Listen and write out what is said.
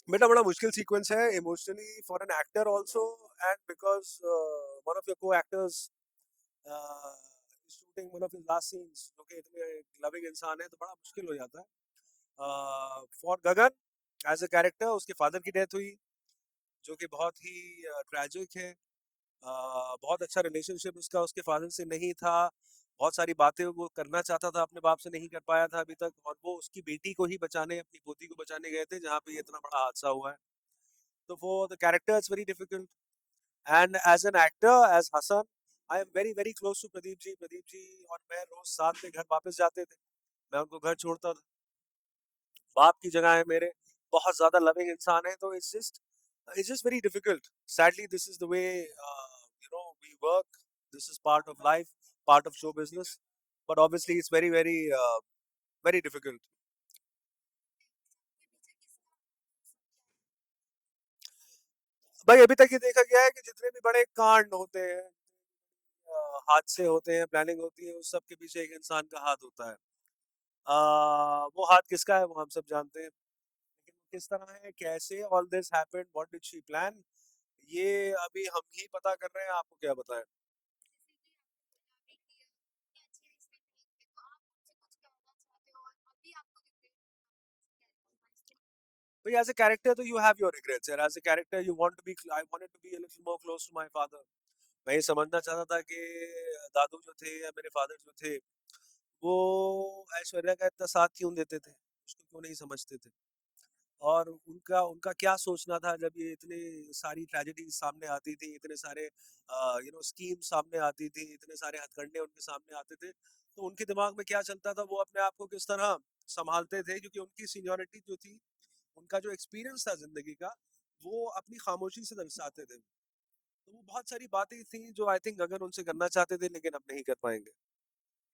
बेटा बड़ा मुश्किल सीक्वेंस है emotionally for an actor also, and because one of your co actors shooting one of his last scenes, जो कि इतने लविंग इंसान है, तो बड़ा मुश्किल हो जाता है for Gagan as a character. उसके फादर की डेथ हुई, जो कि बहुत ही ट्रेजिक है। बहुत अच्छा रिलेशनशिप उसका उसके फादर से नहीं था। बहुत सारी बातें वो करना चाहता था, अपने बाप से नहीं कर पाया था अभी तक, और वो उसकी बेटी को ही बचाने, अपनी पोती को बचाने गए थे, जहाँ पे ये इतना बड़ा हादसा हुआ है। तो वो the character is very difficult, and as an actor as Hasan, I am very very close to Pradeep ji. Pradeep ji और मैं रोज साथ में घर वापस जाते थे, मैं उनको घर छोड़ता था, बाप की जगह है मेरे। बहुत ज्यादा लविंग इंसान है, तो it's just very difficult. Sadly this is the way we work, this is part of life, part of show business, but obviously it's very very very difficult. भाई अभी तक ये देखा गया है कि जितने भी बड़े कांड होते हैं, हादसे होते हैं, प्लानिंग होती है, उस सब के पीछे एक इंसान का हाथ होता है। वो हाथ किसका है वो हम सब जानते हैं, लेकिन वो किस तरह है, कैसे all this happened, what did she plan, ये अभी हम ही पता कर रहे हैं, आपको क्या बताएं। भाई एज अ कैरेक्टर तो यू हैव योर रिग्रेट्स, यार as a character you want to be, I wanted to be a little more close to my father. मैं ये समझना चाहता था कि दादू जो थे या मेरे फादर जो थे, वो ऐश्वर्या का इतना साथ क्यों देते थे, उसको क्यों नहीं समझते थे, और उनका उनका क्या सोचना था जब ये इतनी सारी ट्रेजेडी सामने आती थी, इतने सारे स्कीम सामने आती थी, इतने सारे हथकंडे उनके सामने आते थे, तो उनके दिमाग में क्या चलता था, वो अपने आप को किस तरह संभालते थे, क्योंकि उनकी सीनियोरिटी जो थी, उनका जो एक्सपीरियंस था जिंदगी का, वो अपनी खामोशी से दर्शाते थे। तो वो बहुत सारी बातें थी जो आई थिंक अगर उनसे करना चाहते थे, लेकिन अब नहीं कर पाएंगे।